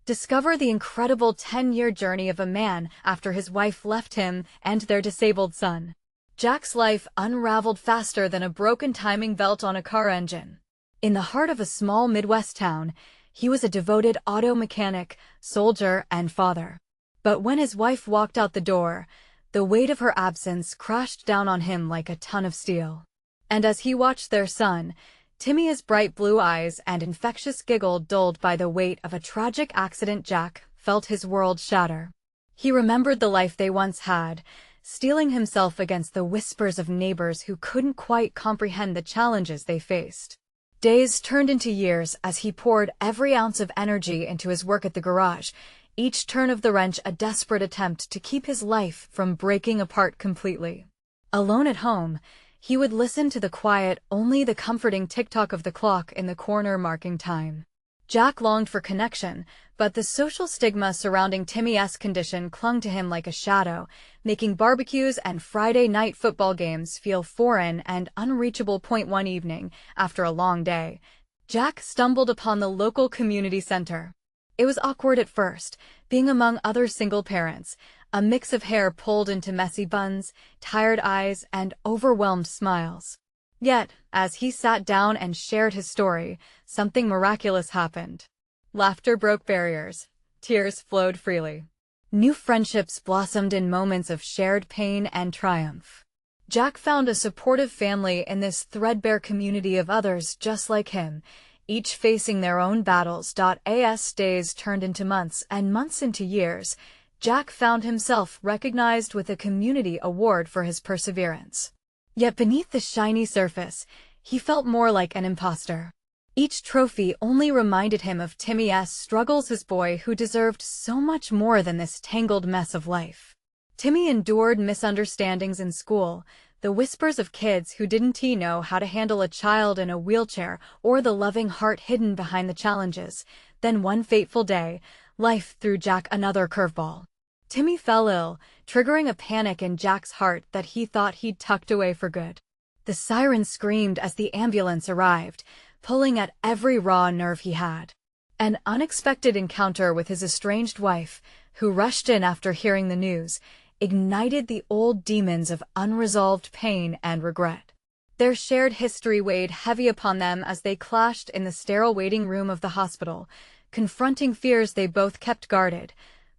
Discover the incredible 10-year journey of a man after his wife left him and their disabled son. Jack's life unraveled faster than a broken timing belt on a car engine. In the heart of a small Midwest town, he was a devoted auto mechanic, soldier, and father. But when his wife walked out the door, the weight of her absence crashed down on him like a ton of steel. And as he watched their son, Timmy's bright blue eyes and infectious giggle dulled by the weight of a tragic accident, Jack felt his world shatter. He remembered the life they once had, steeling himself against the whispers of neighbors who couldn't quite comprehend the challenges they faced. Days turned into years as he poured every ounce of energy into his work at the garage, each turn of the wrench a desperate attempt to keep his life from breaking apart completely. Alone at home, he would listen to the quiet, only the comforting tick-tock of the clock in the corner marking time. Jack longed for connection, but the social stigma surrounding Timmy's condition clung to him like a shadow, making barbecues and Friday night football games feel foreign and unreachable. One evening, after a long day, Jack stumbled upon the local community center. It was awkward at first, being among other single parents, a mix of hair pulled into messy buns, tired eyes, and overwhelmed smiles. Yet, as he sat down and shared his story, something miraculous happened. Laughter broke barriers. Tears flowed freely. New friendships blossomed in moments of shared pain and triumph. Jack found a supportive family in this threadbare community of others just like him, each facing their own battles. As days turned into months and months into years, Jack found himself recognized with a community award for his perseverance. Yet beneath the shiny surface, he felt more like an imposter. Each trophy only reminded him of Timmy's struggles, his boy who deserved so much more than this tangled mess of life. Timmy endured misunderstandings in school, the whispers of kids who didn't know how to handle a child in a wheelchair, or the loving heart hidden behind the challenges. Then one fateful day, life threw Jack another curveball. Timmy fell ill, triggering a panic in Jack's heart that he thought he'd tucked away for good. The siren screamed as the ambulance arrived, pulling at every raw nerve he had. An unexpected encounter with his estranged wife, who rushed in after hearing the news, ignited the old demons of unresolved pain and regret. Their shared history weighed heavy upon them as they clashed in the sterile waiting room of the hospital, confronting fears they both kept guarded.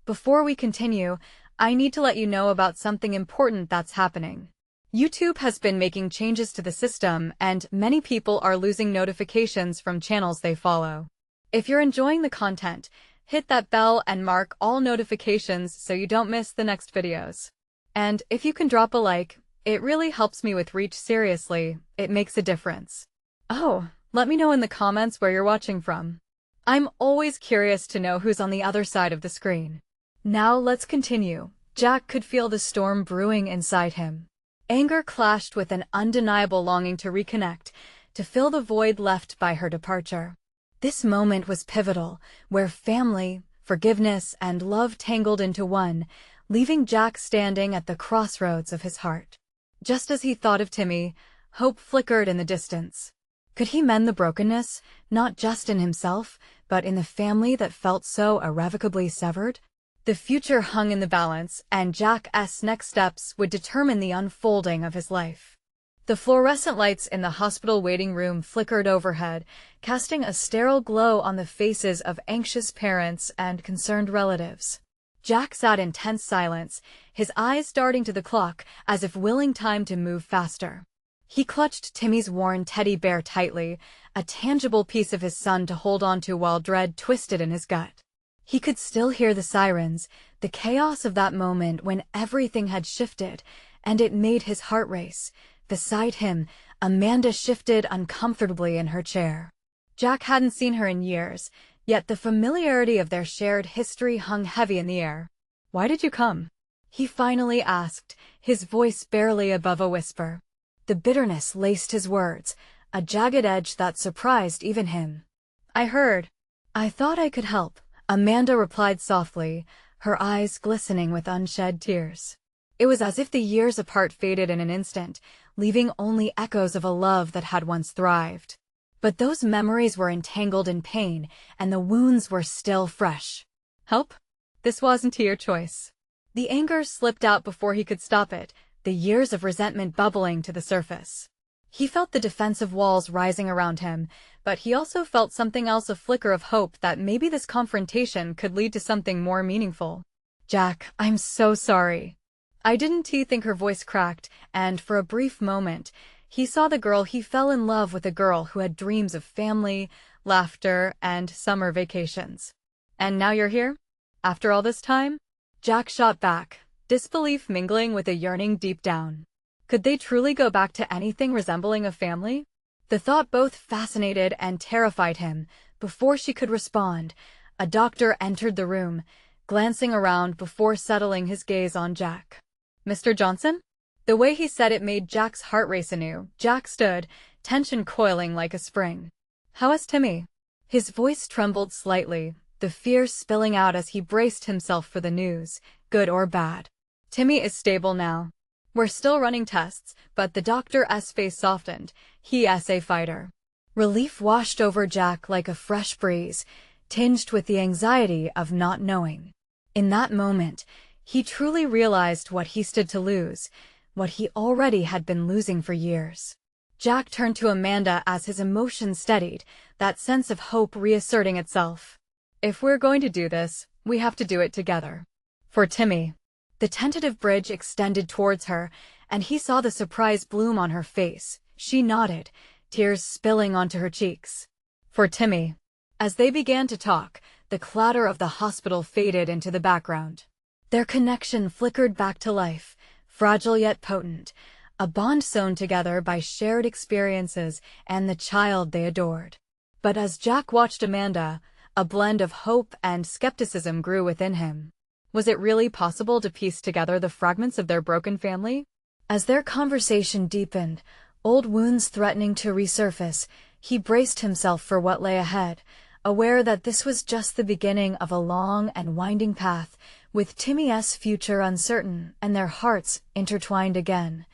Before we continue, I need to let you know about something important that's happening. YouTube has been making changes to the system, and many people are losing notifications from channels they follow. If you're enjoying the content, hit that bell and mark all notifications so you don't miss the next videos. And if you can drop a like, it really helps me with reach. Seriously, it makes a difference. Oh, let me know in the comments where you're watching from. I'm always curious to know who's on the other side of the screen. Now let's continue. Jack could feel the storm brewing inside him. Anger clashed with an undeniable longing to reconnect, to fill the void left by her departure. This moment was pivotal, where family, forgiveness, and love tangled into one, leaving Jack standing at the crossroads of his heart. Just as he thought of Timmy, hope flickered in the distance. Could he mend the brokenness, not just in himself, but in the family that felt so irrevocably severed? The future hung in the balance, and Jack's next steps would determine the unfolding of his life. The fluorescent lights in the hospital waiting room flickered overhead, casting a sterile glow on the faces of anxious parents and concerned relatives. Jack sat in tense silence, his eyes darting to the clock as if willing time to move faster. He clutched Timmy's worn teddy bear tightly, a tangible piece of his son to hold onto while dread twisted in his gut. He could still hear the sirens, the chaos of that moment when everything had shifted, and it made his heart race. Beside him, Amanda shifted uncomfortably in her chair. Jack hadn't seen her in years, yet the familiarity of their shared history hung heavy in the air. "Why did you come?" he finally asked, his voice barely above a whisper. The bitterness laced his words, a jagged edge that surprised even him. "I heard. I thought I could help," Amanda replied softly, her eyes glistening with unshed tears. It was as if the years apart faded in an instant, leaving only echoes of a love that had once thrived. But those memories were entangled in pain, and the wounds were still fresh. Help? This wasn't your choice. The anger slipped out before he could stop it, the years of resentment bubbling to the surface. He felt the defensive walls rising around him, but he also felt something else, a flicker of hope that maybe this confrontation could lead to something more meaningful. Jack, I'm so sorry. I didn't think her voice cracked, and for a brief moment, he saw the girl. He fell in love with a girl who had dreams of family, laughter, and summer vacations. And now you're here? After all this time? Jack shot back, disbelief mingling with a yearning deep down. Could they truly go back to anything resembling a family? The thought both fascinated and terrified him. Before she could respond, a doctor entered the room, glancing around before settling his gaze on Jack. Mr. Johnson? The way he said it made Jack's heart race anew. Jack stood, tension coiling like a spring. How is Timmy? His voice trembled slightly, the fear spilling out as he braced himself for the news, good or bad. Timmy is stable now. We're still running tests, but the doctor's face softened. He's a fighter. Relief washed over Jack like a fresh breeze, tinged with the anxiety of not knowing. In that moment, he truly realized what he stood to lose, what he already had been losing for years. Jack turned to Amanda as his emotions steadied, that sense of hope reasserting itself. If we're going to do this, we have to do it together. For Timmy. The tentative bridge extended towards her, and he saw the surprise bloom on her face. She nodded, tears spilling onto her cheeks. For Timmy. As they began to talk, the clatter of the hospital faded into the background. Their connection flickered back to life, fragile yet potent, a bond sewn together by shared experiences and the child they adored. But as Jack watched Amanda, a blend of hope and skepticism grew within him. Was it really possible to piece together the fragments of their broken family? As their conversation deepened, old wounds threatening to resurface, he braced himself for what lay ahead, aware that this was just the beginning of a long and winding path, with Timmy's future uncertain and their hearts intertwined again.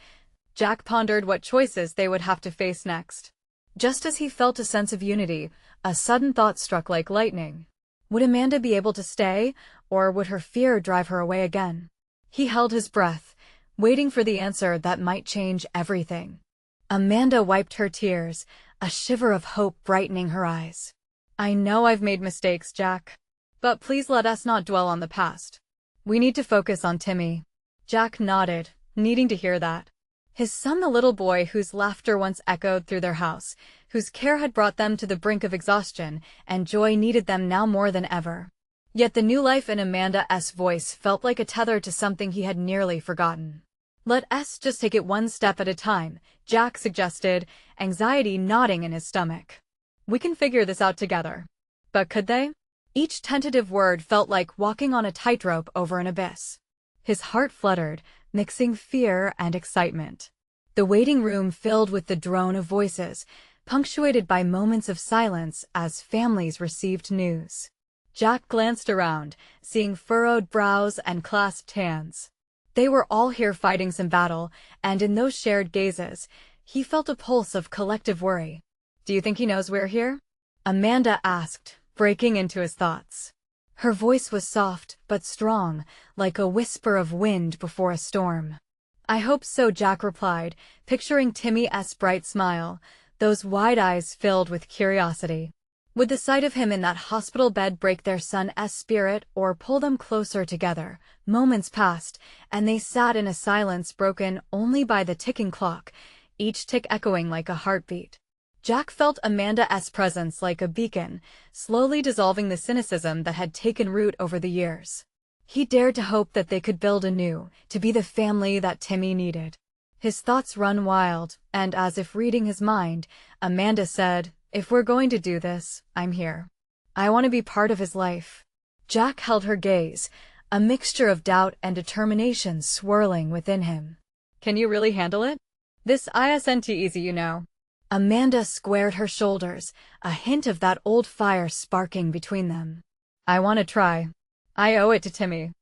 Jack pondered what choices they would have to face next. Just as he felt a sense of unity, a sudden thought struck like lightning. Would Amanda be able to stay, or would her fear drive her away again? He held his breath, waiting for the answer that might change everything. Amanda wiped her tears, a shiver of hope brightening her eyes. I know I've made mistakes, Jack. But please let us not dwell on the past. We need to focus on Timmy. Jack nodded, needing to hear that. His son, the little boy whose laughter once echoed through their house, whose care had brought them to the brink of exhaustion, and joy needed them now more than ever. Yet the new life in Amanda's voice felt like a tether to something he had nearly forgotten. Let us just take it one step at a time, Jack suggested, anxiety knotting in his stomach. We can figure this out together. But could they? Each tentative word felt like walking on a tightrope over an abyss. His heart fluttered, mixing fear and excitement. The waiting room filled with the drone of voices, punctuated by moments of silence as families received news. Jack glanced around, seeing furrowed brows and clasped hands. They were all here fighting some battle, and in those shared gazes, he felt a pulse of collective worry. Do you think he knows we're here? Amanda asked, breaking into his thoughts. Her voice was soft but strong, like a whisper of wind before a storm. I hope so, Jack replied, picturing Timmy's bright smile, those wide eyes filled with curiosity. Would the sight of him in that hospital bed break their son's spirit or pull them closer together? Moments passed, and they sat in a silence broken only by the ticking clock, each tick echoing like a heartbeat. Jack felt Amanda's presence like a beacon, slowly dissolving the cynicism that had taken root over the years. He dared to hope that they could build anew, to be the family that Timmy needed. His thoughts run wild, and as if reading his mind, Amanda said, If we're going to do this, I'm here. I want to be part of his life. Jack held her gaze, a mixture of doubt and determination swirling within him. Can you really handle it? This isn't easy, you know. Amanda squared her shoulders, a hint of that old fire sparking between them. I want to try. I owe it to Timmy.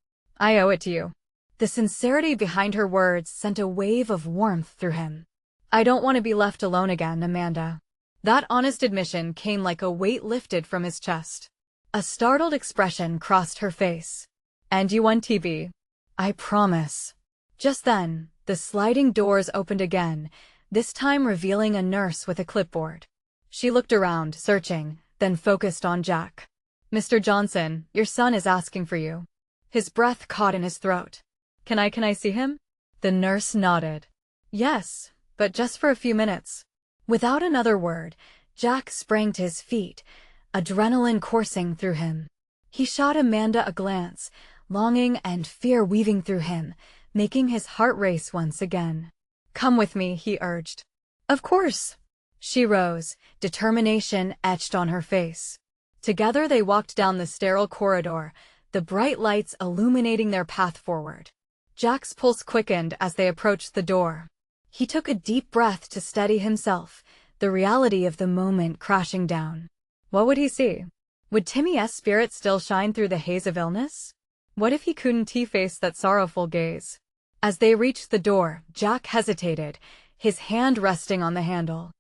I owe it to you. The sincerity behind her words sent a wave of warmth through him. I don't want to be left alone again, Amanda. That honest admission came like a weight lifted from his chest. A startled expression crossed her face. "And you won TB. I promise." Just then, the sliding doors opened again, this time revealing a nurse with a clipboard. She looked around, searching, then focused on Jack. "Mr. Johnson, your son is asking for you." His breath caught in his throat. Can I see him?" The nurse nodded. "Yes, but just for a few minutes." Without another word, Jack sprang to his feet, adrenaline coursing through him. He shot Amanda a glance, longing and fear weaving through him, making his heart race once again. "Come with me," he urged. "Of course." She rose, determination etched on her face. Together they walked down the sterile corridor, the bright lights illuminating their path forward. Jack's pulse quickened as they approached the door. He took a deep breath to steady himself, the reality of the moment crashing down. What would he see? Would Timmy's spirit still shine through the haze of illness? What if he couldn't face that sorrowful gaze? As they reached the door, Jack hesitated, his hand resting on the handle.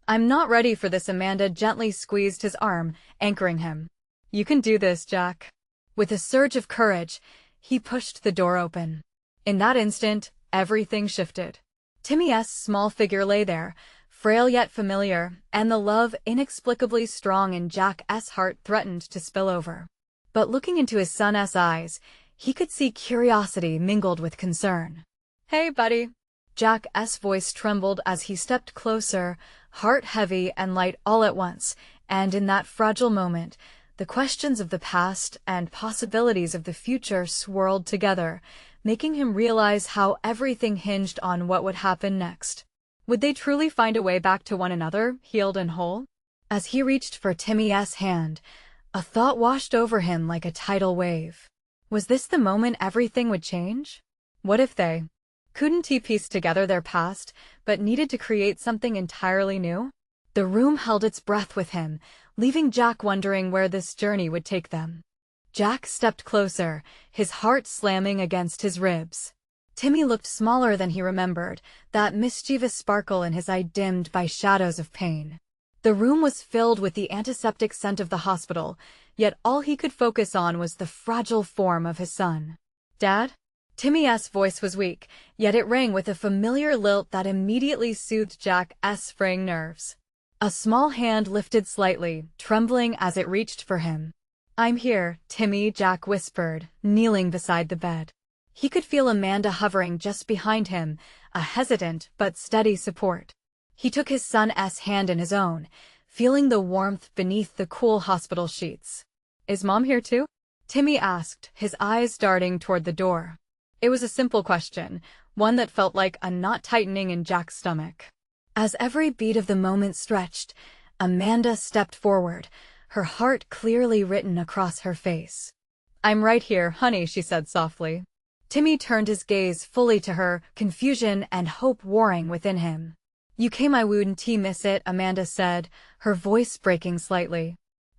"I'm not ready for this." Amanda gently squeezed his arm, anchoring him. "You can do this, Jack." With a surge of courage, he pushed the door open. In that instant, everything shifted. Timmy's small figure lay there, frail yet familiar, and the love inexplicably strong in Jack's heart threatened to spill over. But looking into his son's eyes, he could see curiosity mingled with concern. "Hey, buddy." Jack's voice trembled as he stepped closer, heart heavy and light all at once, and in that fragile moment, the questions of the past and possibilities of the future swirled together, making him realize how everything hinged on what would happen next. Would they truly find a way back to one another, healed and whole? As he reached for Timmy's hand, a thought washed over him like a tidal wave. Was this the moment everything would change? What if they couldn't piece together their past, but needed to create something entirely new? The room held its breath with him, leaving Jack wondering where this journey would take them. Jack stepped closer, his heart slamming against his ribs. Timmy looked smaller than he remembered, that mischievous sparkle in his eye dimmed by shadows of pain. The room was filled with the antiseptic scent of the hospital, yet all he could focus on was the fragile form of his son. "Dad?" Timmy's voice was weak, yet it rang with a familiar lilt that immediately soothed Jack's fraying nerves. A small hand lifted slightly, trembling as it reached for him. "I'm here, Timmy," Jack whispered, kneeling beside the bed. He could feel Amanda hovering just behind him, a hesitant but steady support. He took his son's hand in his own, feeling the warmth beneath the cool hospital sheets. "Is Mom here too?" Timmy asked, his eyes darting toward the door. It was a simple question, one that felt like a knot tightening in Jack's stomach. As every beat of the moment stretched, Amanda stepped forward, her heart clearly written across her face. "I'm right here, honey," she said softly. Timmy turned his gaze fully to her, confusion and hope warring within him. "You came, I wouldn't miss it," Amanda said, her voice breaking slightly.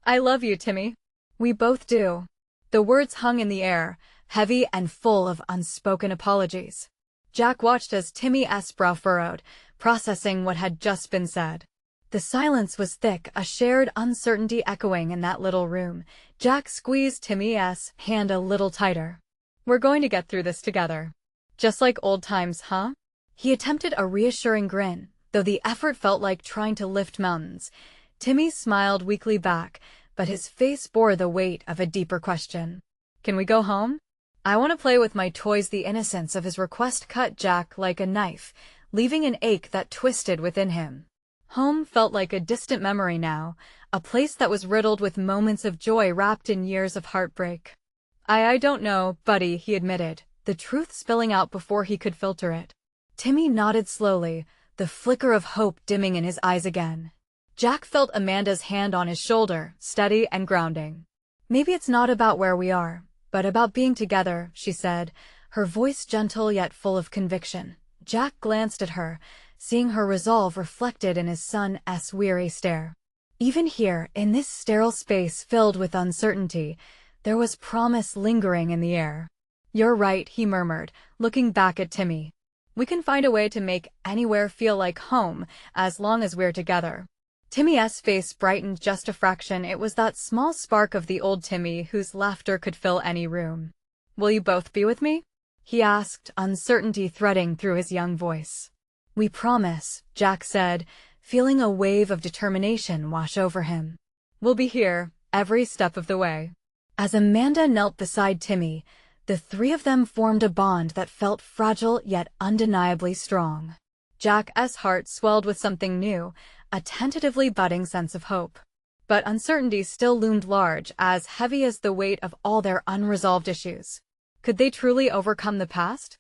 "I love you, Timmy." "We both do." The words hung in the air, heavy and full of unspoken apologies. Jack watched as Timmy's brow furrowed, processing what had just been said. The silence was thick, a shared uncertainty echoing in that little room. Jack squeezed Timmy's hand a little tighter. "We're going to get through this together. Just like old times, huh?" He attempted a reassuring grin, though the effort felt like trying to lift mountains. Timmy smiled weakly back, but his face bore the weight of a deeper question. "Can we go home? I want to play with my toys." The innocence of his request cut Jack like a knife, leaving an ache that twisted within him. Home felt like a distant memory now, a place that was riddled with moments of joy wrapped in years of heartbreak. I don't know, buddy," he admitted, the truth spilling out before he could filter it. Timmy nodded slowly, the flicker of hope dimming in his eyes again. Jack felt Amanda's hand on his shoulder, steady and grounding. "Maybe it's not about where we are, but about being together," she said, her voice gentle yet full of conviction. Jack glanced at her, seeing her resolve reflected in his son's weary stare. Even here, in this sterile space filled with uncertainty, there was promise lingering in the air. "You're right," he murmured, looking back at Timmy. "We can find a way to make anywhere feel like home, as long as we're together." Timmy's face brightened just a fraction. It was that small spark of the old Timmy whose laughter could fill any room. "Will you both be with me?" he asked, uncertainty threading through his young voice. "We promise," Jack said, feeling a wave of determination wash over him. "We'll be here, every step of the way." As Amanda knelt beside Timmy, the three of them formed a bond that felt fragile yet undeniably strong. Jack's heart swelled with something new, a tentatively budding sense of hope. But uncertainty still loomed large, as heavy as the weight of all their unresolved issues. Could they truly overcome the past?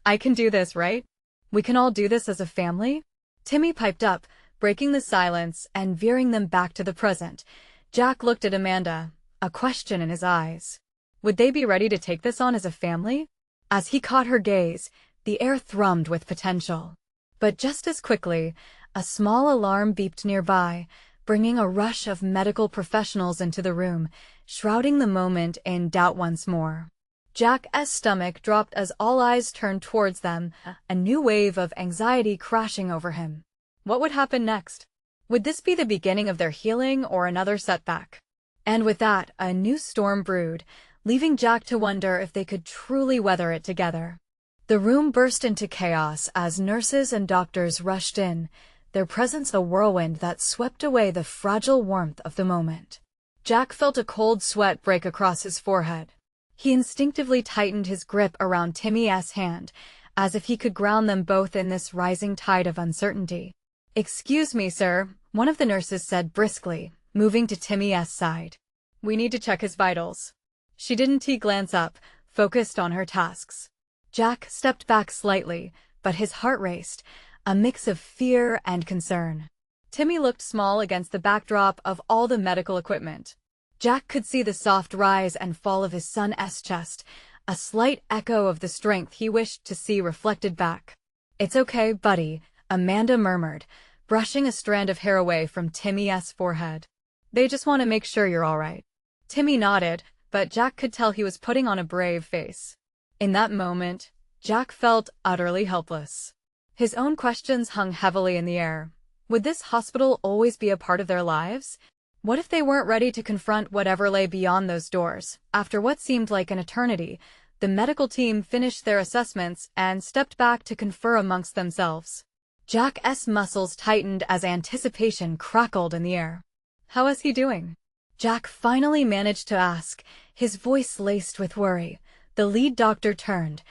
"I can do this, right? We can all do this as a family?" Timmy piped up, breaking the silence and veering them back to the present. Jack looked at Amanda, a question in his eyes. Would they be ready to take this on as a family? As he caught her gaze, the air thrummed with potential. But just as quickly, a small alarm beeped nearby, bringing a rush of medical professionals into the room, shrouding the moment in doubt once more. Jack's stomach dropped as all eyes turned towards them, a new wave of anxiety crashing over him. What would happen next? Would this be the beginning of their healing or another setback? And with that, a new storm brewed, leaving Jack to wonder if they could truly weather it together. The room burst into chaos as nurses and doctors rushed in, their presence a whirlwind that swept away the fragile warmth of the moment. Jack felt a cold sweat break across his forehead. He instinctively tightened his grip around Timmy's hand, as if he could ground them both in this rising tide of uncertainty. "Excuse me, sir," one of the nurses said briskly, moving to Timmy's side. "We need to check his vitals." She didn't glance up, focused on her tasks. Jack stepped back slightly, but his heart raced, a mix of fear and concern. Timmy looked small against the backdrop of all the medical equipment. Jack could see the soft rise and fall of his son's chest, a slight echo of the strength he wished to see reflected back. "It's okay, buddy," Amanda murmured, brushing a strand of hair away from Timmy's forehead. "They just want to make sure you're all right." Timmy nodded, but Jack could tell he was putting on a brave face. In that moment, Jack felt utterly helpless. His own questions hung heavily in the air. Would this hospital always be a part of their lives? What if they weren't ready to confront whatever lay beyond those doors? After what seemed like an eternity, the medical team finished their assessments and stepped back to confer amongst themselves. Jack's muscles tightened as anticipation crackled in the air. "How is he doing?" Jack finally managed to ask, his voice laced with worry. The lead doctor turned,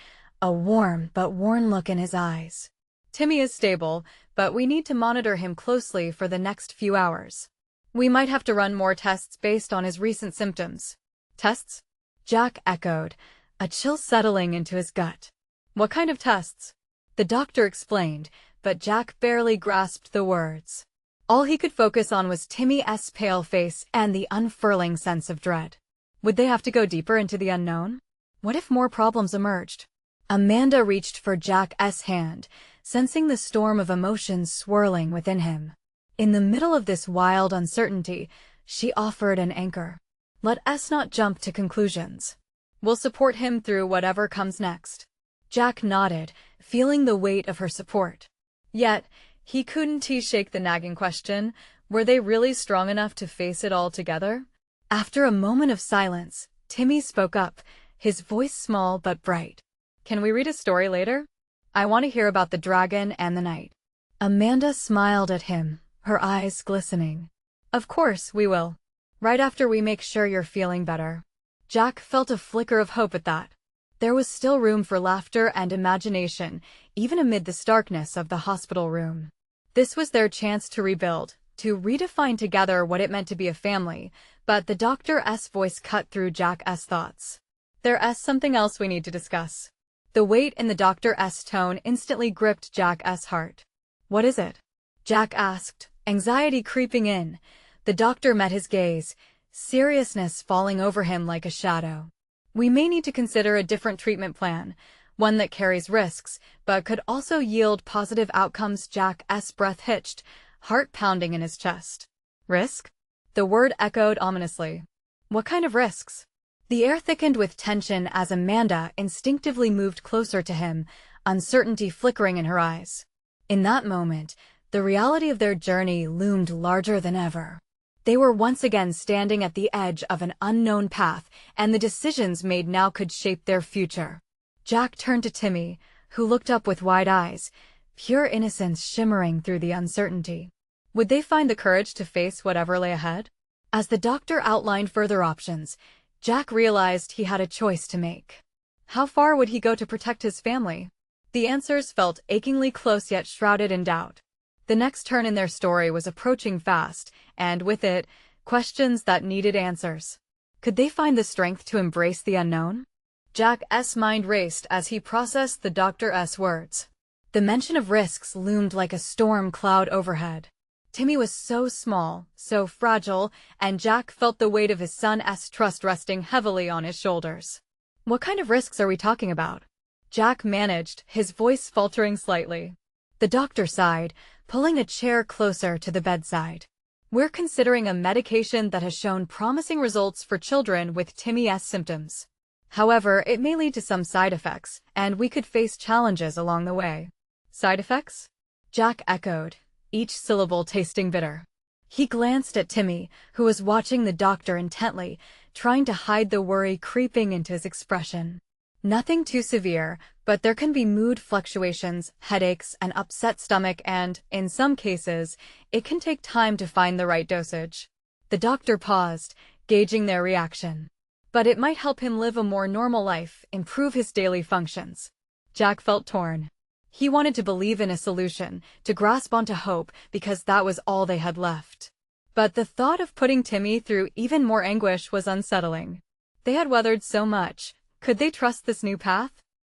a warm but worn look in his eyes. "Timmy is stable, but we need to monitor him closely for the next few hours. We might have to run more tests based on his recent symptoms." "Tests?" Jack echoed, a chill settling into his gut. "What kind of tests?" The doctor explained, but Jack barely grasped the words. All he could focus on was Timmy's pale face and the unfurling sense of dread. Would they have to go deeper into the unknown? What if more problems emerged? Amanda reached for Jack's hand, sensing the storm of emotions swirling within him. In the middle of this wild uncertainty, she offered an anchor. "Let us not jump to conclusions. We'll support him through whatever comes next." Jack nodded, feeling the weight of her support. Yet, he couldn't shake the nagging question, were they really strong enough to face it all together? After a moment of silence, Timmy spoke up, his voice small but bright. "Can we read a story later? I want to hear about the dragon and the knight." Amanda smiled at him, her eyes glistening. "Of course we will. Right after we make sure you're feeling better." Jack felt a flicker of hope at that. There was still room for laughter and imagination, even amid the starkness of the hospital room. This was their chance to rebuild, to redefine together what it meant to be a family, but the doctor's voice cut through Jack's thoughts. "There's something else we need to discuss." The weight in the doctor's tone instantly gripped Jack's heart. "What is it?" Jack asked, anxiety creeping in. The doctor met his gaze, seriousness falling over him like a shadow. "We may need to consider a different treatment plan, one that carries risks, but could also yield positive outcomes." Jack's breath hitched, heart pounding in his chest. "Risk?" The word echoed ominously. "What kind of risks?" The air thickened with tension as Amanda instinctively moved closer to him, uncertainty flickering in her eyes. In that moment, The reality of their journey loomed larger than ever. They were once again standing at the edge of an unknown path, and the decisions made now could shape their future. Jack turned to Timmy, who looked up with wide eyes, pure innocence shimmering through the uncertainty. Would they find the courage to face whatever lay ahead? As the doctor outlined further options, Jack realized he had a choice to make. How far would he go to protect his family? The answers felt achingly close yet shrouded in doubt. The next turn in their story was approaching fast, and with it, questions that needed answers. Could they find the strength to embrace the unknown? Jack's mind raced as he processed the doctor's words. The mention of risks loomed like a storm cloud overhead. Timmy was so small, so fragile, and Jack felt the weight of his son's trust resting heavily on his shoulders. What kind of risks are we talking about? Jack managed, his voice faltering slightly. The doctor sighed, pulling a chair closer to the bedside. We're considering a medication that has shown promising results for children with Timmy's symptoms. However, it may lead to some side effects, and we could face challenges along the way. Side effects? Jack echoed, each syllable tasting bitter. He glanced at Timmy, who was watching the doctor intently, trying to hide the worry creeping into his expression. Nothing too severe, but there can be mood fluctuations, headaches, an upset stomach, and, in some cases, it can take time to find the right dosage. The doctor paused, gauging their reaction. But it might help him live a more normal life, improve his daily functions. Jack felt torn. He wanted to believe in a solution, to grasp onto hope, because that was all they had left. But the thought of putting Timmy through even more anguish was unsettling. They had weathered so much. Could they trust this new path?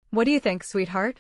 What do you think, sweetheart?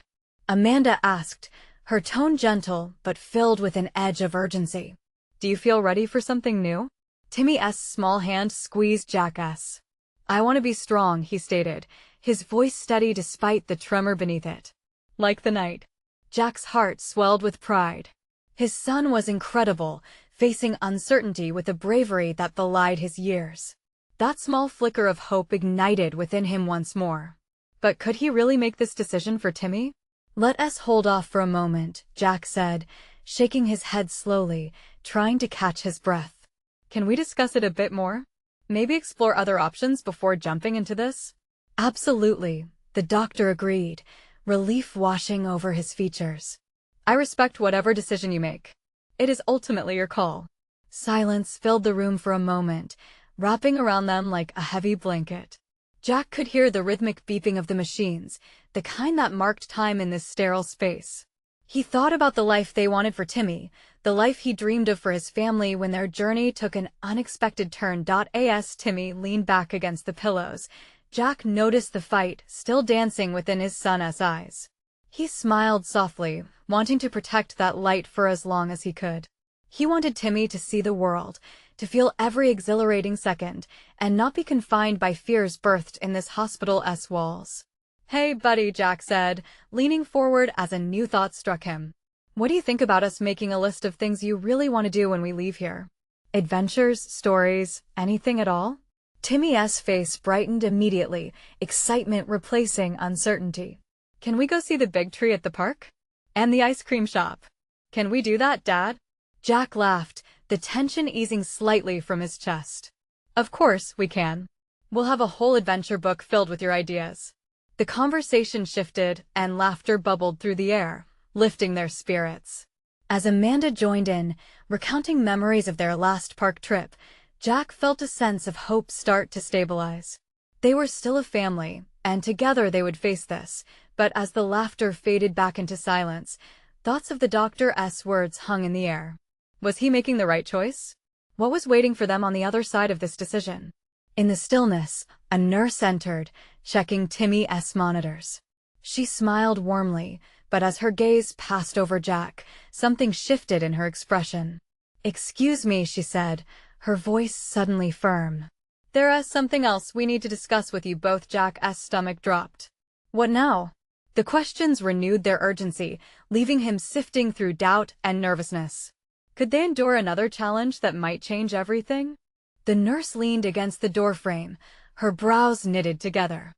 Amanda asked, her tone gentle but filled with an edge of urgency. Do you feel ready for something new? Timmy's small hand squeezed Jack's. I want to be strong, he stated, his voice steady despite the tremor beneath it. Like the night. Jack's heart swelled with pride. His son was incredible, facing uncertainty with a bravery that belied his years. That small flicker of hope ignited within him once more. But could he really make this decision for Timmy? Let us hold off for a moment, Jack said, shaking his head slowly, trying to catch his breath. Can we discuss it a bit more? Maybe explore other options before jumping into this? Absolutely, the doctor agreed, relief washing over his features. I respect whatever decision you make. It is ultimately your call. Silence filled the room for a moment, wrapping around them like a heavy blanket. Jack could hear the rhythmic beeping of the machines, the kind that marked time in this sterile space. He thought about the life they wanted for Timmy, the life he dreamed of for his family when their journey took an unexpected turn. As Timmy leaned back against the pillows, Jack noticed the fight still dancing within his son's eyes. He smiled softly, wanting to protect that light for as long as he could. He wanted Timmy to see the world, to feel every exhilarating second, and not be confined by fears birthed in this hospital's walls. Hey, buddy, Jack said, leaning forward as a new thought struck him. What do you think about us making a list of things you really want to do when we leave here? Adventures, stories, anything at all? Timmy's face brightened immediately, excitement replacing uncertainty. Can we go see the big tree at the park? And the ice cream shop? Can we do that, Dad? Jack laughed, the tension easing slightly from his chest. Of course, we can. We'll have a whole adventure book filled with your ideas. The conversation shifted, and laughter bubbled through the air, lifting their spirits. As Amanda joined in, recounting memories of their last park trip, Jack felt a sense of hope start to stabilize. They were still a family, and together they would face this, but as the laughter faded back into silence, thoughts of the doctor's words hung in the air. Was he making the right choice? What was waiting for them on the other side of this decision? In the stillness, a nurse entered, checking Timmy's monitors. She smiled warmly, but as her gaze passed over Jack, something shifted in her expression. "Excuse me," she said, her voice suddenly firm. "There is something else we need to discuss with you both." Jack's stomach dropped. What now? The questions renewed their urgency, leaving him sifting through doubt and nervousness. Could they endure another challenge that might change everything? The nurse leaned against the doorframe, her brows knitted together.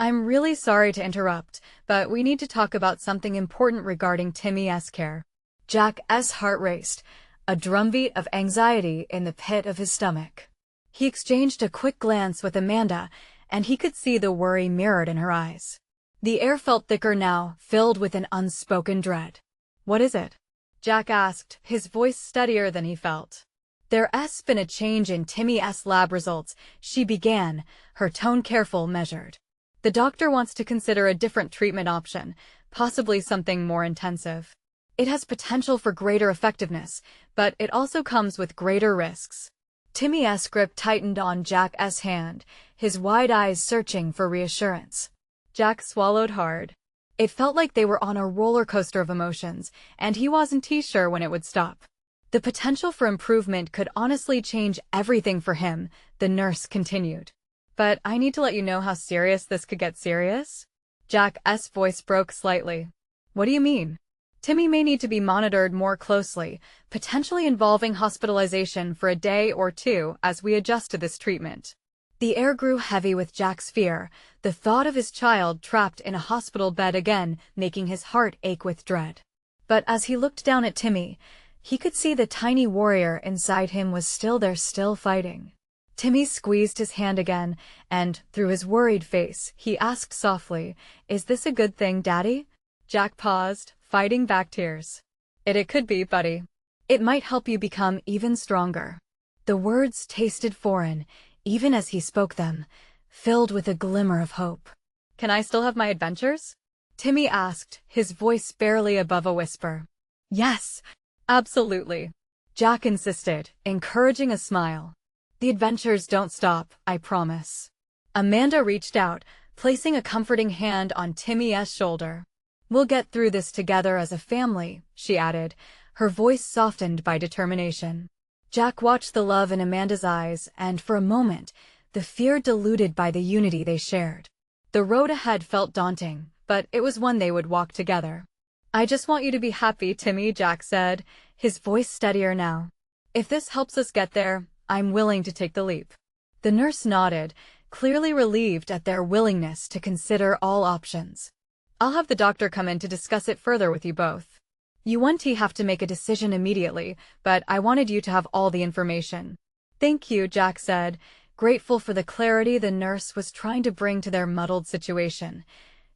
"I'm really sorry to interrupt, but we need to talk about something important regarding Timmy's care." Jack's heart raced, a drumbeat of anxiety in the pit of his stomach. He exchanged a quick glance with Amanda, and he could see the worry mirrored in her eyes. The air felt thicker now, filled with an unspoken dread. "What is it?" Jack asked, his voice steadier than he felt. "There's been a change in Timmy's lab results," she began, her tone careful, measured. "The doctor wants to consider a different treatment option, possibly something more intensive. It has potential for greater effectiveness, but it also comes with greater risks." Timmy's grip tightened on Jack's hand, his wide eyes searching for reassurance. Jack swallowed hard. It felt like they were on a roller coaster of emotions, and he wasn't too sure when it would stop. The potential for improvement could honestly change everything for him, the nurse continued. "But I need to let you know how serious this could get serious." Jack's voice broke slightly. "What do you mean?" "Timmy may need to be monitored more closely, potentially involving hospitalization for a day or two as we adjust to this treatment." The air grew heavy with Jack's fear, the thought of his child trapped in a hospital bed again making his heart ache with dread. But as he looked down at Timmy, he could see the tiny warrior inside him was still there, still fighting. Timmy squeezed his hand again, and, through his worried face, he asked softly, "Is this a good thing, Daddy?" Jack paused, fighting back tears. It could be, buddy. It might help you become even stronger." The words tasted foreign, even as he spoke them, filled with a glimmer of hope. "Can I still have my adventures?" Timmy asked, his voice barely above a whisper. "Yes, absolutely," Jack insisted, encouraging a smile. "The adventures don't stop, I promise." Amanda reached out, placing a comforting hand on Timmy's shoulder. "We'll get through this together as a family," she added, her voice softened by determination. Jack watched the love in Amanda's eyes, and for a moment, the fear diluted by the unity they shared. The road ahead felt daunting, but it was one they would walk together. "I just want you to be happy, Timmy," Jack said, his voice steadier now. "If this helps us get there, I'm willing to take the leap." The nurse nodded, clearly relieved at their willingness to consider all options. "I'll have the doctor come in to discuss it further with you both. You won't have to make a decision immediately, but I wanted you to have all the information." "Thank you," Jack said, grateful for the clarity the nurse was trying to bring to their muddled situation.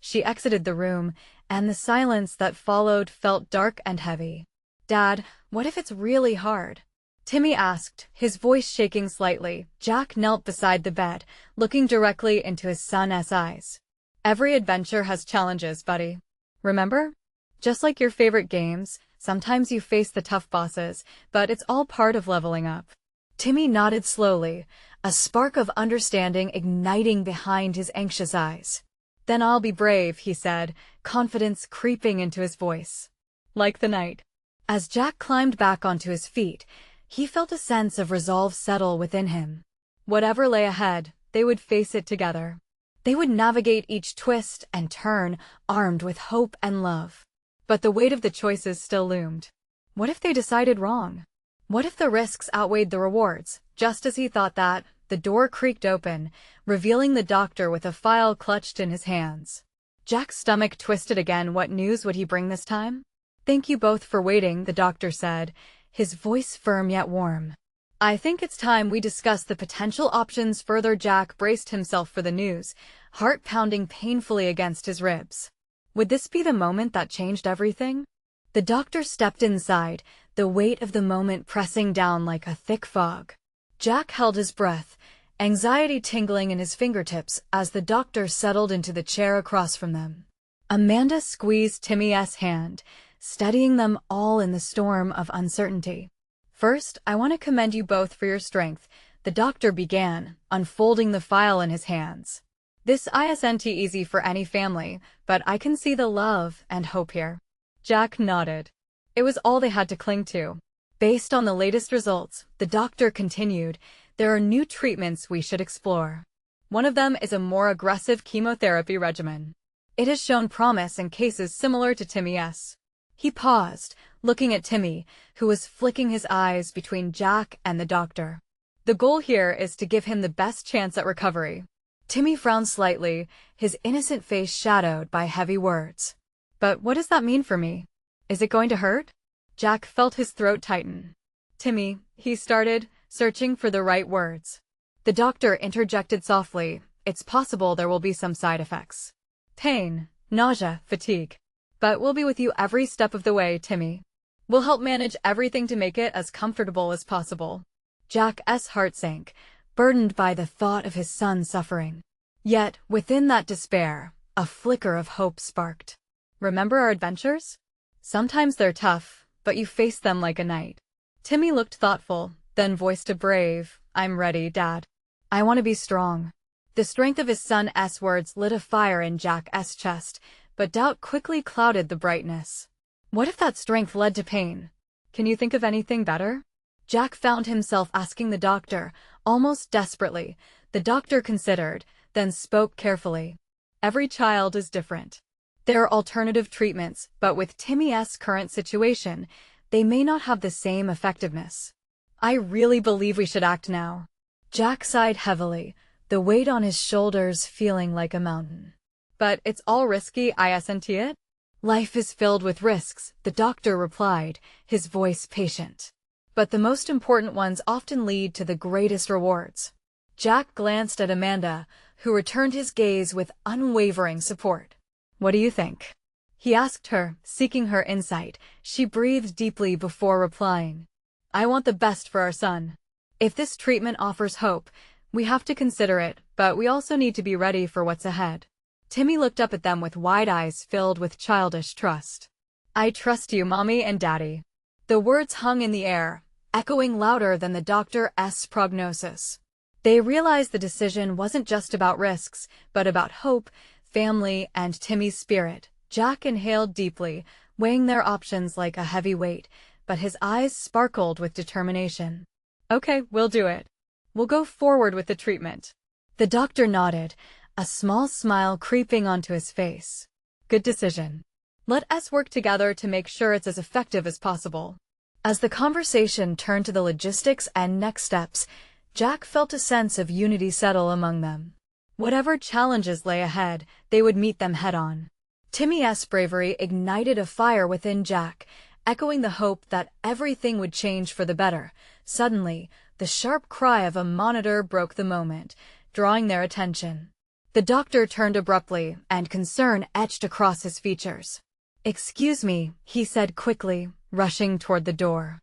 She exited the room, and the silence that followed felt dark and heavy. "Dad, what if it's really hard?" Timmy asked, his voice shaking slightly. Jack knelt beside the bed, looking directly into his son's eyes. "Every adventure has challenges, buddy. Remember? Just like your favorite games, sometimes you face the tough bosses, but it's all part of leveling up." Timmy nodded slowly, a spark of understanding igniting behind his anxious eyes. "Then I'll be brave," he said, confidence creeping into his voice. "Like the night." As Jack climbed back onto his feet, he felt a sense of resolve settle within him. Whatever lay ahead, they would face it together. They would navigate each twist and turn, armed with hope and love. But the weight of the choices still loomed. What if they decided wrong? What if the risks outweighed the rewards? Just as he thought that, the door creaked open, revealing the doctor with a file clutched in his hands. Jack's stomach twisted again. What news would he bring this time? "Thank you both for waiting," the doctor said, his voice firm yet warm. "I think it's time we discuss the potential options further." Jack braced himself for the news, heart pounding painfully against his ribs. Would this be the moment that changed everything? The doctor stepped inside, the weight of the moment pressing down like a thick fog. Jack held his breath, anxiety tingling in his fingertips as the doctor settled into the chair across from them. Amanda squeezed Timmy's hand, steadying them all in the storm of uncertainty. "First, I want to commend you both for your strength," the doctor began, unfolding the file in his hands. "This isn't easy for any family, but I can see the love and hope here." Jack nodded. It was all they had to cling to. "Based on the latest results," the doctor continued, "there are new treatments we should explore. One of them is a more aggressive chemotherapy regimen. It has shown promise in cases similar to Timmy's." He paused, looking at Timmy, who was flicking his eyes between Jack and the doctor. "The goal here is to give him the best chance at recovery." Timmy frowned slightly, his innocent face shadowed by heavy words. "But what does that mean for me? Is it going to hurt?" Jack felt his throat tighten. "Timmy," he started, searching for the right words. The doctor interjected softly, "It's possible there will be some side effects. Pain, nausea, fatigue. But we'll be with you every step of the way, Timmy. We'll help manage everything to make it as comfortable as possible." Jack's heart sank, burdened by the thought of his son suffering. Yet, within that despair, a flicker of hope sparked. "Remember our adventures? Sometimes they're tough, but you face them like a knight." Timmy looked thoughtful, then voiced a brave, "I'm ready, Dad. I want to be strong." The strength of his son's words lit a fire in Jack's chest, but doubt quickly clouded the brightness. What if that strength led to pain? Can you think of anything better? Jack found himself asking the doctor, almost desperately. The doctor considered, then spoke carefully. "Every child is different. There are alternative treatments, but with Timmy's current situation, they may not have the same effectiveness. I really believe we should act now." Jack sighed heavily, the weight on his shoulders feeling like a mountain. "But it's all risky, isn't it?" "Life is filled with risks," the doctor replied, his voice patient. "But the most important ones often lead to the greatest rewards." Jack glanced at Amanda, who returned his gaze with unwavering support. "What do you think?" he asked her, seeking her insight. She breathed deeply before replying. "I want the best for our son. If this treatment offers hope, we have to consider it, but we also need to be ready for what's ahead." Timmy looked up at them with wide eyes filled with childish trust. "I trust you, Mommy and Daddy." The words hung in the air, echoing louder than the doctor's prognosis. They realized the decision wasn't just about risks, but about hope, family, and Timmy's spirit. Jack inhaled deeply, weighing their options like a heavy weight, but his eyes sparkled with determination. "Okay, we'll do it. We'll go forward with the treatment." The doctor nodded, a small smile creeping onto his face. "Good decision. Let us work together to make sure it's as effective as possible." As the conversation turned to the logistics and next steps, Jack felt a sense of unity settle among them. Whatever challenges lay ahead, they would meet them head-on. Timmy's bravery ignited a fire within Jack, echoing the hope that everything would change for the better. Suddenly, the sharp cry of a monitor broke the moment, drawing their attention. The doctor turned abruptly, and concern etched across his features. "Excuse me," he said quickly, rushing toward the door.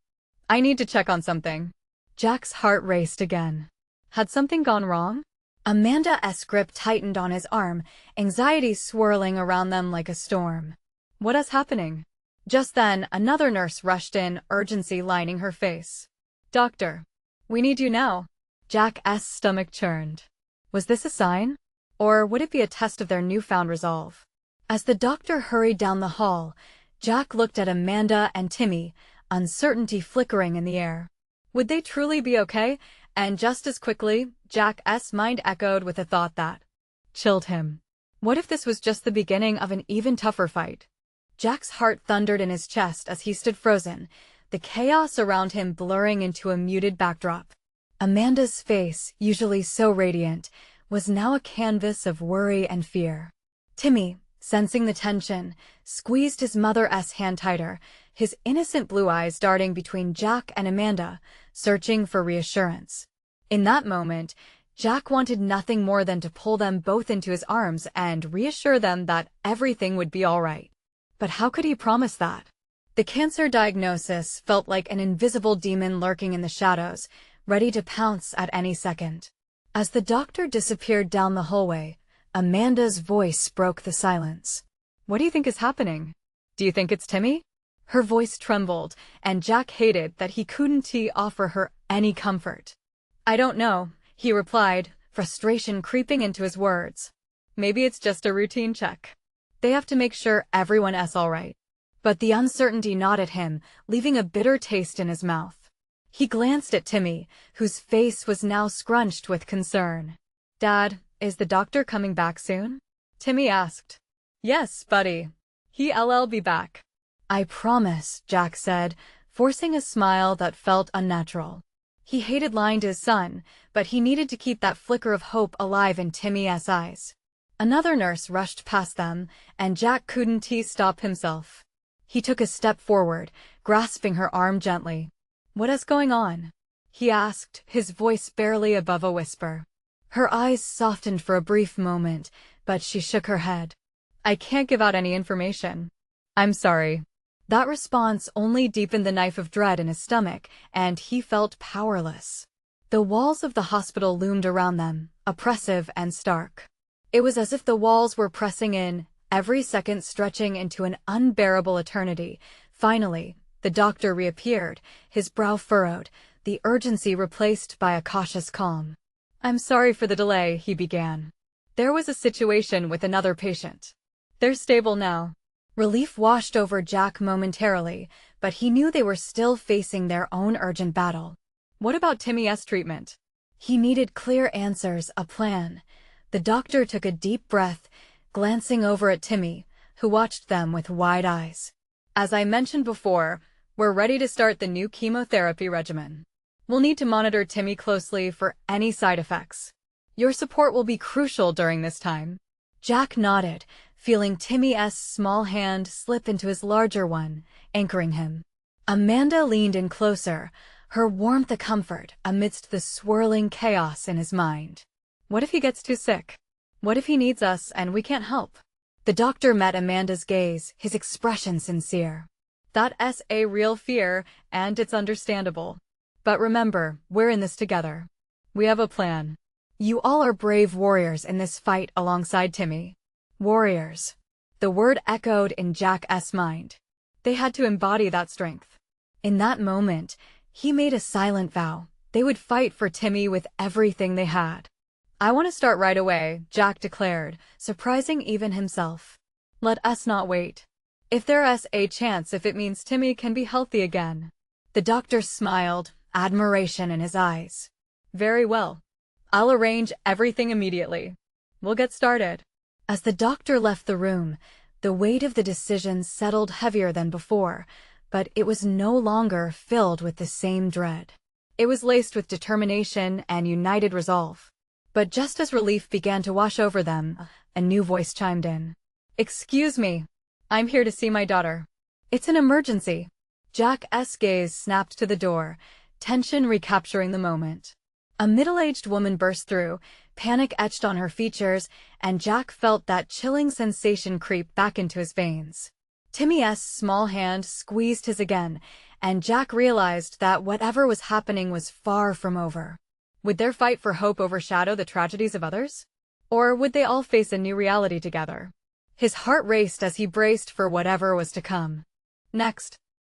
"I need to check on something." Jack's heart raced again. Had something gone wrong? Amanda's grip tightened on his arm, anxiety swirling around them like a storm. "What is happening?" Just then, another nurse rushed in, urgency lining her face. "Doctor, we need you now." Jack's stomach churned. Was this a sign? Or would it be a test of their newfound resolve? As the doctor hurried down the hall, Jack looked at Amanda and Timmy, uncertainty flickering in the air. Would they truly be okay? And just as quickly, Jack's mind echoed with a thought that chilled him. What if this was just the beginning of an even tougher fight? Jack's heart thundered in his chest as he stood frozen, the chaos around him blurring into a muted backdrop. Amanda's face, usually so radiant, was now a canvas of worry and fear. Timmy, sensing the tension, squeezed his mother's hand tighter, his innocent blue eyes darting between Jack and Amanda, searching for reassurance. In that moment, Jack wanted nothing more than to pull them both into his arms and reassure them that everything would be all right. But how could he promise that? The cancer diagnosis felt like an invisible demon lurking in the shadows, ready to pounce at any second. As the doctor disappeared down the hallway, Amanda's voice broke the silence. "What do you think is happening? Do you think it's Timmy?" Her voice trembled, and Jack hated that he couldn't offer her any comfort. "I don't know," he replied, frustration creeping into his words. "Maybe it's just a routine check. They have to make sure everyone's all right." But the uncertainty gnawed at him, leaving a bitter taste in his mouth. He glanced at Timmy, whose face was now scrunched with concern. "Dad, is the doctor coming back soon?" Timmy asked. "Yes, buddy. He'll be back." "I promise," Jack said, forcing a smile that felt unnatural. He hated lying to his son, but he needed to keep that flicker of hope alive in Timmy's eyes. Another nurse rushed past them, and Jack couldn't stop himself. He took a step forward, grasping her arm gently. "What is going on?" he asked, his voice barely above a whisper. Her eyes softened for a brief moment, but she shook her head. "I can't give out any information. I'm sorry." That response only deepened the knife of dread in his stomach, and he felt powerless. The walls of the hospital loomed around them, oppressive and stark. It was as if the walls were pressing in, every second stretching into an unbearable eternity. Finally, the doctor reappeared, his brow furrowed, the urgency replaced by a cautious calm. "I'm sorry for the delay," he began. "There was a situation with another patient. They're stable now." Relief washed over Jack momentarily, but he knew they were still facing their own urgent battle. What about Timmy's treatment? He needed clear answers, a plan. The doctor took a deep breath, glancing over at Timmy, who watched them with wide eyes. "As I mentioned before, we're ready to start the new chemotherapy regimen. We'll need to monitor Timmy closely for any side effects. Your support will be crucial during this time." Jack nodded, feeling Timmy's small hand slip into his larger one, anchoring him. Amanda leaned in closer, her warmth a comfort amidst the swirling chaos in his mind. What if he gets too sick? What if he needs us and we can't help? The doctor met Amanda's gaze, his expression sincere. "That's a real fear, and it's understandable. But remember, we're in this together. We have a plan. You all are brave warriors in this fight alongside Timmy." Warriors. The word echoed in Jack's mind. They had to embody that strength. In that moment, he made a silent vow. They would fight for Timmy with everything they had. "I want to start right away," Jack declared, surprising even himself. "Let us not wait. If there's a chance, if it means Timmy can be healthy again." The doctor smiled, admiration in his eyes. "Very well. I'll arrange everything immediately. We'll get started." As the doctor left the room, the weight of the decision settled heavier than before, but it was no longer filled with the same dread. It was laced with determination and united resolve. But just as relief began to wash over them, a new voice chimed in. "Excuse me. I'm here to see my daughter." "It's an emergency." Jack's gaze snapped to the door, tension recapturing the moment. A middle-aged woman burst through, panic etched on her features, and Jack felt that chilling sensation creep back into his veins. Timmy's small hand squeezed his again, and Jack realized that whatever was happening was far from over. Would their fight for hope overshadow the tragedies of others? Or would they all face a new reality together? His heart raced as he braced for whatever was to come. Next.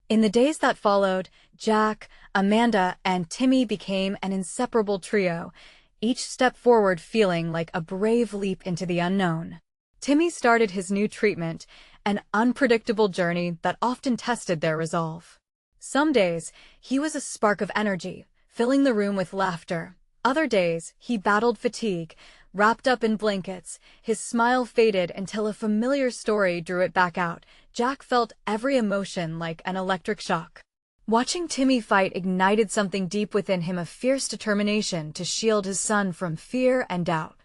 In the days that followed, Jack, Amanda, and Timmy became an inseparable trio, each step forward feeling like a brave leap into the unknown. Timmy started his new treatment, an unpredictable journey that often tested their resolve. Some days, he was a spark of energy, filling the room with laughter. Other days, he battled fatigue, wrapped up in blankets, his smile faded until a familiar story drew it back out. Jack felt every emotion like an electric shock. Watching Timmy fight ignited something deep within him, a fierce determination to shield his son from fear and doubt.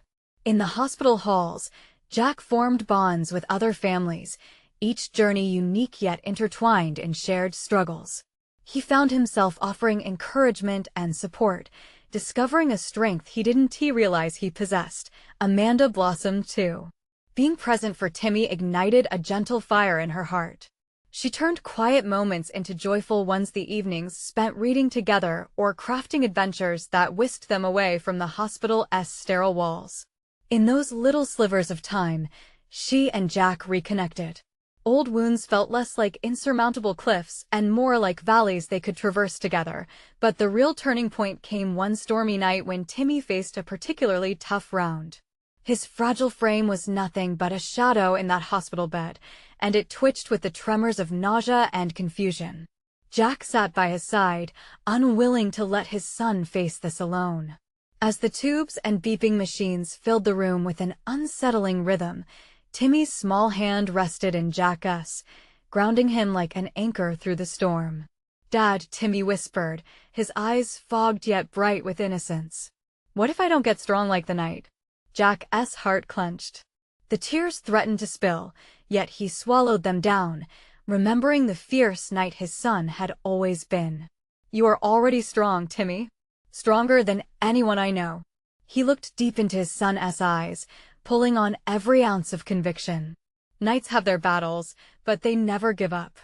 In the hospital halls, Jack formed bonds with other families, each journey unique yet intertwined in shared struggles. He found himself offering encouragement and support, discovering a strength he didn't realize he possessed. Amanda blossomed too. Being present for Timmy ignited a gentle fire in her heart. She turned quiet moments into joyful ones, the evenings spent reading together or crafting adventures that whisked them away from the hospital's sterile walls. In those little slivers of time, she and Jack reconnected. Old wounds felt less like insurmountable cliffs and more like valleys they could traverse together, but the real turning point came one stormy night when Timmy faced a particularly tough round. His fragile frame was nothing but a shadow in that hospital bed, and it twitched with the tremors of nausea and confusion. Jack sat by his side, unwilling to let his son face this alone. As the tubes and beeping machines filled the room with an unsettling rhythm, Timmy's small hand rested in Jack's, grounding him like an anchor through the storm. "Dad," Timmy whispered, his eyes fogged yet bright with innocence. "What if I don't get strong like the night?" Jack's heart clenched. The tears threatened to spill, yet he swallowed them down, remembering the fierce knight his son had always been. "You are already strong, Timmy. Stronger than anyone I know." He looked deep into his son's eyes, pulling on every ounce of conviction. Knights have their battles, but they never give up.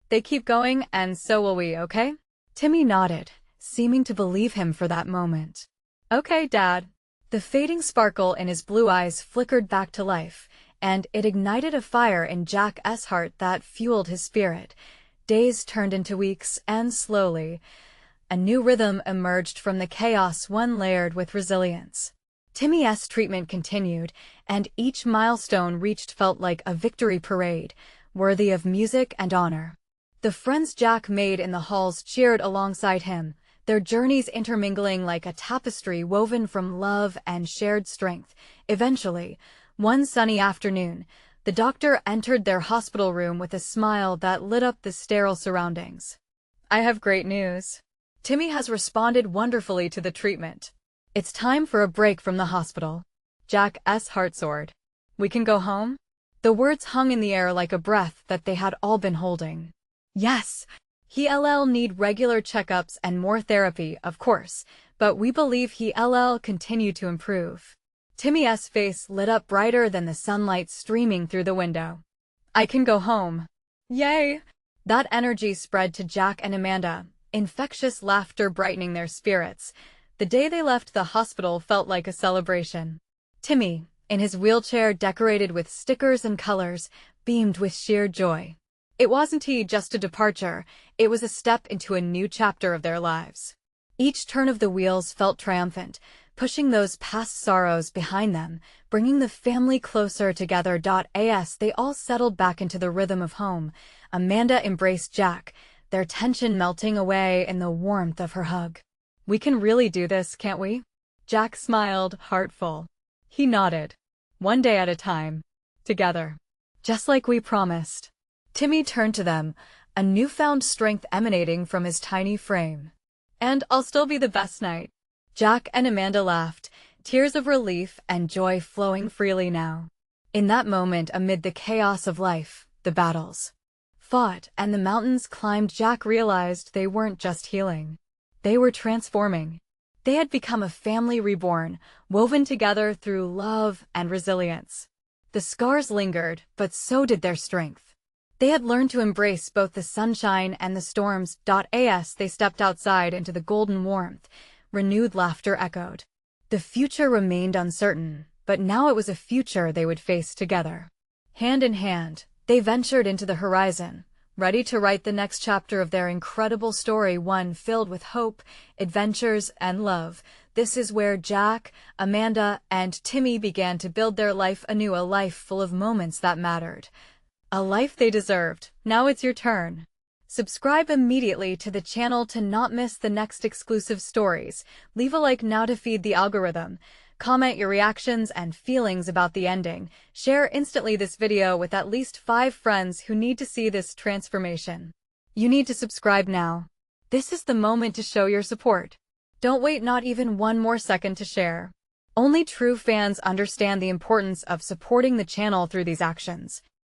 They keep going, and so will we, okay? Timmy nodded, seeming to believe him for that moment. "Okay, Dad." The fading sparkle in his blue eyes flickered back to life, and it ignited a fire in Jack's heart that fueled his spirit. Days turned into weeks, and slowly, a new rhythm emerged from the chaos, one layered with resilience. Timmy's treatment continued, and each milestone reached felt like a victory parade, worthy of music and honor. The friends Jack made in the halls cheered alongside him, their journeys intermingling like a tapestry woven from love and shared strength. Eventually, one sunny afternoon, the doctor entered their hospital room with a smile that lit up the sterile surroundings. "I have great news. Timmy has responded wonderfully to the treatment. It's time for a break from the hospital." Jack's heart soared. "We can go home?" The words hung in the air like a breath that they had all been holding. "Yes. He'll need regular checkups and more therapy, of course, but we believe he'll continue to improve." Timmy's face lit up brighter than the sunlight streaming through the window. "I can go home. Yay!" That energy spread to Jack and Amanda, infectious laughter brightening their spirits. The day they left the hospital felt like a celebration. Timmy, in his wheelchair decorated with stickers and colors, beamed with sheer joy. It wasn't just a departure, it was a step into a new chapter of their lives. Each turn of the wheels felt triumphant, pushing those past sorrows behind them, bringing the family closer together. As they all settled back into the rhythm of home, Amanda embraced Jack, their tension melting away in the warmth of her hug. "We can really do this, can't we?" Jack smiled, heartful. He nodded. "One day at a time. Together. Just like we promised." Timmy turned to them, a newfound strength emanating from his tiny frame. "And I'll still be the best knight." Jack and Amanda laughed, tears of relief and joy flowing freely now. In that moment, amid the chaos of life, the battles fought and the mountains climbed, Jack realized they weren't just healing. They were transforming. They had become a family reborn, woven together through love and resilience. The scars lingered, but so did their strength. They had learned to embrace both the sunshine and the storms. As they stepped outside into the golden warmth, renewed laughter echoed. The future remained uncertain, but now it was a future they would face together. Hand in hand, they ventured into the horizon, ready to write the next chapter of their incredible story, one filled with hope, adventures, and love. This is where Jack, Amanda, and Timmy began to build their life anew, a life full of moments that mattered. A life they deserved. Now it's your turn. Subscribe immediately to the channel to not miss the next exclusive stories. Leave a like now to feed the algorithm. Comment your reactions and feelings about the ending. Share instantly this video with at least 5 friends who need to see this transformation. You need to subscribe now. This is the moment to show your support. Don't wait not even one more second to share. Only true fans understand the importance of supporting the channel through these actions.